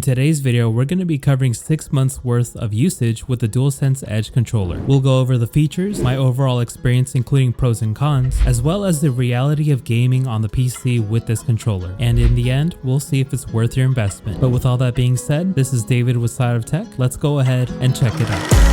In today's video, we're going to be covering 6 months worth of usage with the DualSense Edge Controller. We'll go over the features, my overall experience including pros and cons, as well as the reality of gaming on the PC with this controller. And in the end, we'll see if it's worth your investment. But with all that being said, this is David with Side of Tech. Let's go ahead and check it out.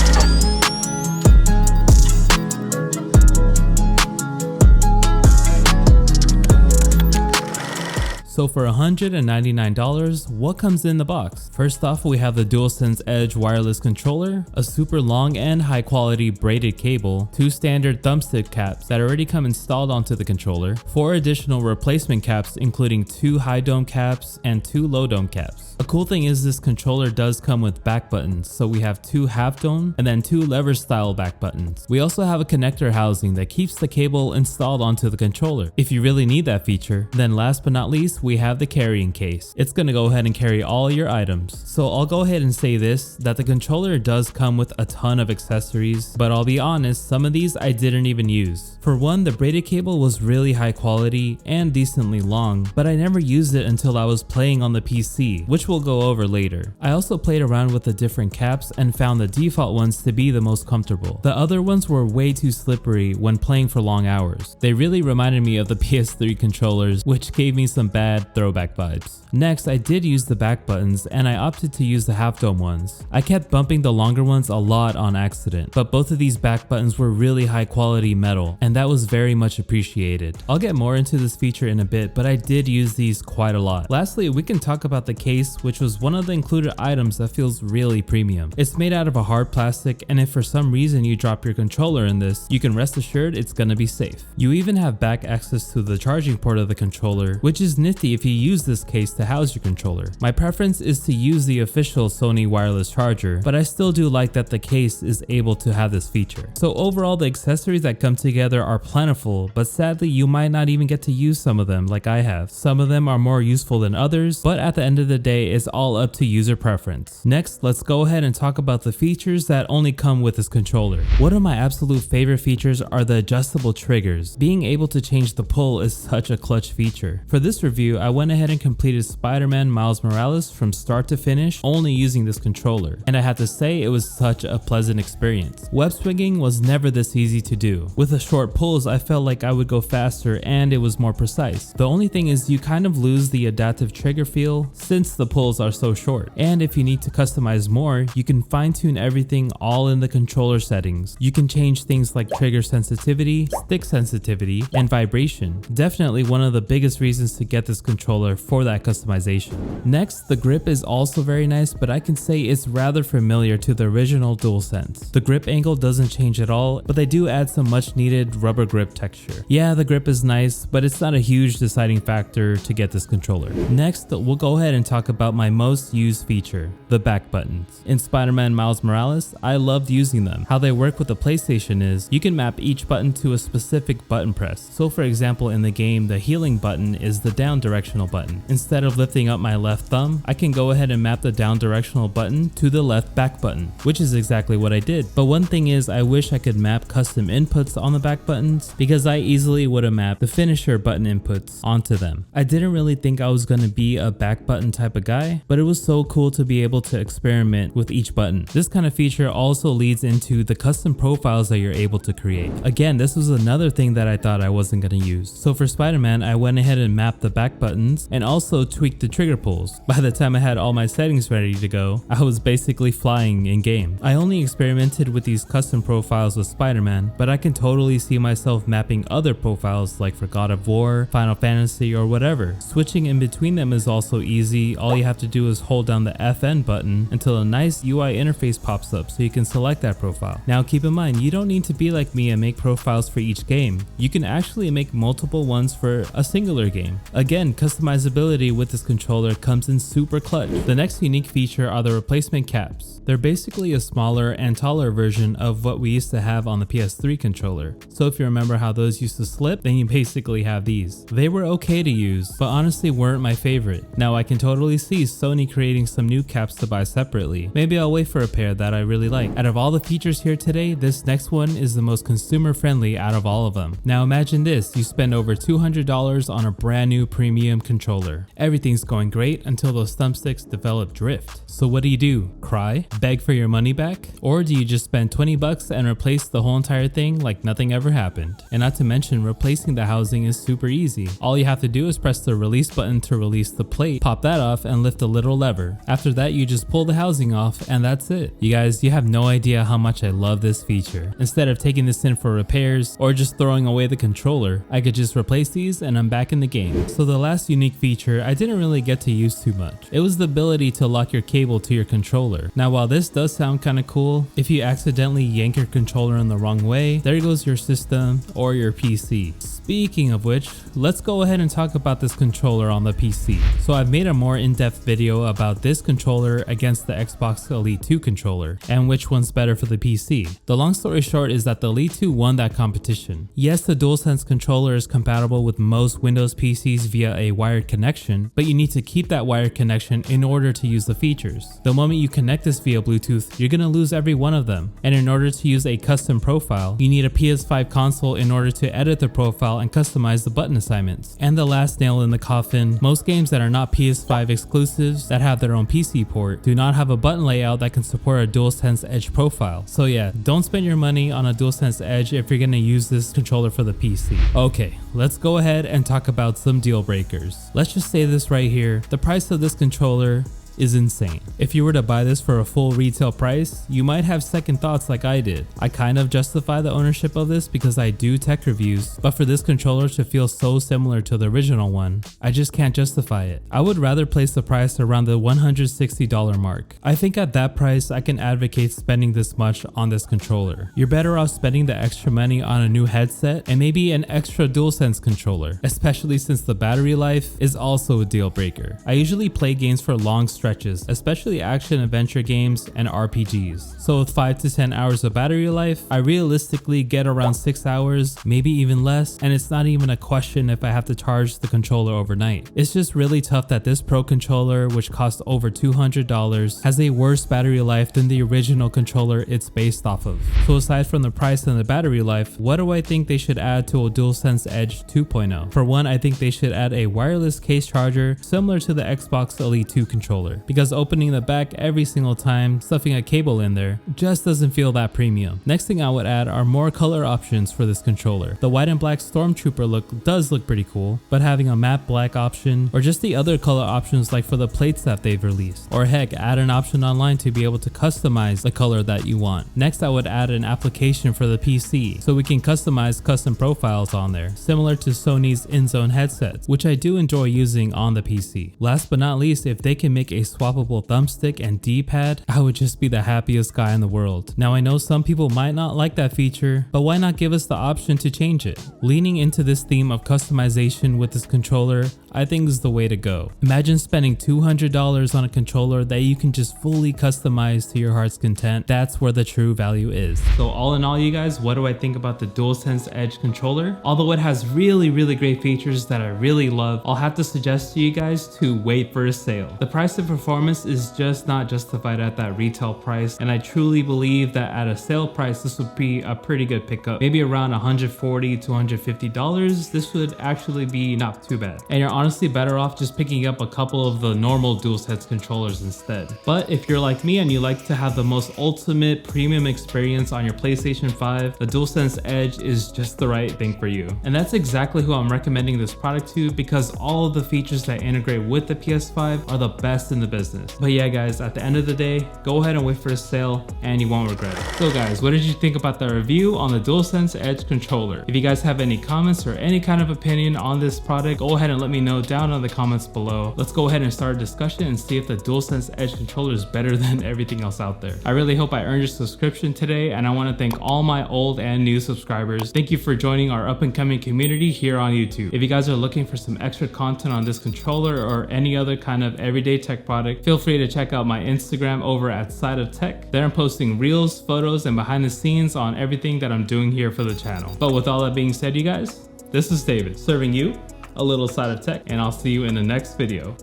So for $199, what comes in the box? First off, we have the DualSense Edge wireless controller, a super long and high quality braided cable, 2 standard thumbstick caps that already come installed onto the controller, 4 additional replacement caps including 2 high dome caps and 2 low dome caps. A cool thing is this controller does come with back buttons, so we have 2 half dome and then 2 lever style back buttons. We also have a connector housing that keeps the cable installed onto the controller if you really need that feature. Then last but not least, we have the carrying case. It's going to go ahead and carry all your items. So I'll go ahead and say this, that the controller does come with a ton of accessories, but I'll be honest, some of these I didn't even use. For one, the braided cable was really high quality and decently long, but I never used it until I was playing on the PC, which we'll go over later. I also played around with the different caps and found the default ones to be the most comfortable. The other ones were way too slippery when playing for long hours. They really reminded me of the PS3 controllers, which gave me some bad throwback vibes. Next, I did use the back buttons and I opted to use the half dome ones. I kept bumping the longer ones a lot on accident, but both of these back buttons were really high quality metal and that was very much appreciated. I'll get more into this feature in a bit, but I did use these quite a lot. Lastly, we can talk about the case, which was one of the included items that feels really premium. It's made out of a hard plastic, and if for some reason you drop your controller in this, you can rest assured it's gonna be safe. You even have back access to the charging port of the controller, which is nifty if you use this case to house your controller. My preference is to use the official Sony wireless charger, but I still do like that the case is able to have this feature. So overall, the accessories that come together are plentiful, but sadly you might not even get to use some of them like I have. Some of them are more useful than others, but at the end of the day, it's all up to user preference. Next, let's go ahead and talk about the features that only come with this controller. One of my absolute favorite features are the adjustable triggers. Being able to change the pull is such a clutch feature. For this review, I went ahead and completed Spider-Man Miles Morales from start to finish only using this controller, and I have to say it was such a pleasant experience. Web swinging was never this easy to do. With the short pulls, I felt like I would go faster and it was more precise. The only thing is you kind of lose the adaptive trigger feel since the pulls are so short. And if you need to customize more, you can fine-tune everything all in the controller settings. You can change things like trigger sensitivity, stick sensitivity, and vibration. Definitely one of the biggest reasons to get this controller for that customization. Next, the grip is also very nice, but I can say it's rather familiar to the original DualSense. The grip angle doesn't change at all, but they do add some much needed rubber grip texture. Yeah, the grip is nice, but it's not a huge deciding factor to get this controller. Next, we'll go ahead and talk about my most used feature, the back buttons. In Spider-Man Miles Morales, I loved using them. How they work with the PlayStation is you can map each button to a specific button press. So for example, in the game, the healing button is the down directional button. Instead of lifting up my left thumb, I can go ahead and map the down directional button to the left back button, which is exactly what I did. But one thing is, I wish I could map custom inputs on the back buttons because I easily would have mapped the finisher button inputs onto them. I didn't really think I was going to be a back button type of guy, but it was so cool to be able to experiment with each button. This kind of feature also leads into the custom profiles that you're able to create. Again, this was another thing that I thought I wasn't going to use. So for Spider-Man, I went ahead and mapped the back buttons and also tweaked the trigger pulls. By the time I had all my settings ready to go, I was basically flying in game. I only experimented with these custom profiles with Spider-Man, but I can totally see myself mapping other profiles like for God of War, Final Fantasy, or whatever. Switching in between them is also easy. All you have to do is hold down the FN button until a nice UI interface pops up so you can select that profile. Now keep in mind, you don't need to be like me and make profiles for each game. You can actually make multiple ones for a singular game. Again, customizability with this controller comes in super clutch. The next unique feature are the replacement caps. They're basically a smaller and taller version of what we used to have on the PS3 controller. So if you remember how those used to slip, then you basically have these. They were okay to use, but honestly weren't my favorite. Now I can totally see Sony creating some new caps to buy separately. Maybe I'll wait for a pair that I really like. Out of all the features here today, this next one is the most consumer friendly out of all of them. Now imagine this, you spend over $200 on a brand new premium premium controller. Everything's going great until those thumbsticks develop drift. So what do? Cry? Beg for your money back? Or do you just spend 20 bucks and replace the whole entire thing like nothing ever happened? And not to mention, replacing the housing is super easy. All you have to do is press the release button to release the plate, pop that off and lift a little lever. After that, you just pull the housing off and that's it. You guys, you have no idea how much I love this feature. Instead of taking this in for repairs or just throwing away the controller, I could just replace these and I'm back in the game. So the last unique feature I didn't really get to use too much. It was the ability to lock your cable to your controller. Now while this does sound kind of cool, if you accidentally yank your controller in the wrong way, there goes your system or your PC. Speaking of which, let's go ahead and talk about this controller on the PC. So I've made a more in-depth video about this controller against the Xbox Elite 2 controller and which one's better for the PC. The long story short is that the Elite 2 won that competition. Yes, the DualSense controller is compatible with most Windows PCs via a wired connection, but you need to keep that wired connection in order to use the features. The moment you connect this via Bluetooth, you're gonna lose every one of them. And in order to use a custom profile, you need a PS5 console in order to edit the profile and customize the button assignments. And the last nail in the coffin, most games that are not PS5 exclusives that have their own PC port do not have a button layout that can support a DualSense Edge profile. So yeah, don't spend your money on a DualSense Edge if you're gonna use this controller for the PC. Okay, let's go ahead and talk about some deal breakers. Let's just say this right here, the price of this controller is insane. If you were to buy this for a full retail price, you might have second thoughts like I did. I kind of justify the ownership of this because I do tech reviews, but for this controller to feel so similar to the original one, I just can't justify it. I would rather place the price around the $160 mark. I think at that price, I can advocate spending this much on this controller. You're better off spending the extra money on a new headset and maybe an extra DualSense controller, especially since the battery life is also a deal breaker. I usually play games for long stretches, especially action adventure games and RPGs. So with 5 to 10 hours of battery life, I realistically get around 6 hours, maybe even less, and it's not even a question if I have to charge the controller overnight. It's just really tough that this Pro controller, which costs over $200, has a worse battery life than the original controller it's based off of. So aside from the price and the battery life, what do I think they should add to a DualSense Edge 2.0? For one, I think they should add a wireless case charger similar to the Xbox Elite 2 controller, because opening the back every single time, stuffing a cable in there, just doesn't feel that premium. Next thing I would add are more color options for this controller. The white and black Stormtrooper look does look pretty cool, but having a matte black option or just the other color options like for the plates that they've released, or heck, add an option online to be able to customize the color that you want. Next, I would add an application for the PC so we can customize custom profiles on there, similar to Sony's InZone headsets, which I do enjoy using on the PC. Last but not least, if they can make a swappable thumbstick and D-pad, I would just be the happiest guy in the world. Now I know some people might not like that feature, but why not give us the option to change it? Leaning into this theme of customization with this controller, I think is the way to go. Imagine spending $200 on a controller that you can just fully customize to your heart's content. That's where the true value is. So all in all, you guys, what do I think about the DualSense Edge controller? Although it has really great features that I really love, I'll have to suggest to you guys to wait for a sale. The price of performance is just not justified at that retail price, and I truly believe that at a sale price this would be a pretty good pickup. Maybe around $140 to $150, this would actually be not too bad, and you're honestly better off just picking up a couple of the normal DualSense controllers instead. But if you're like me and you like to have the most ultimate premium experience on your PlayStation 5, the DualSense Edge is just the right thing for you, and that's exactly who I'm recommending this product to, because all of the features that integrate with the PS5 are the best in the business. But yeah guys, at the end of the day, go ahead and wait for a sale and you won't regret it. So guys, what did you think about the review on the DualSense Edge controller? If you guys have any comments or any kind of opinion on this product, go ahead and let me know down in the comments below. Let's go ahead and start a discussion and see if the DualSense Edge controller is better than everything else out there. I really hope I earned your subscription today, and I want to thank all my old and new subscribers. Thank you for joining our up and coming community here on YouTube. If you guys are looking for some extra content on this controller or any other kind of everyday tech product, feel free to check out my Instagram over at Side of Tech. There I'm posting reels, photos, and behind the scenes on everything that I'm doing here for the channel. But with all that being said, you guys, this is David serving you a little Side of Tech, and I'll see you in the next video.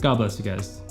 God bless you guys.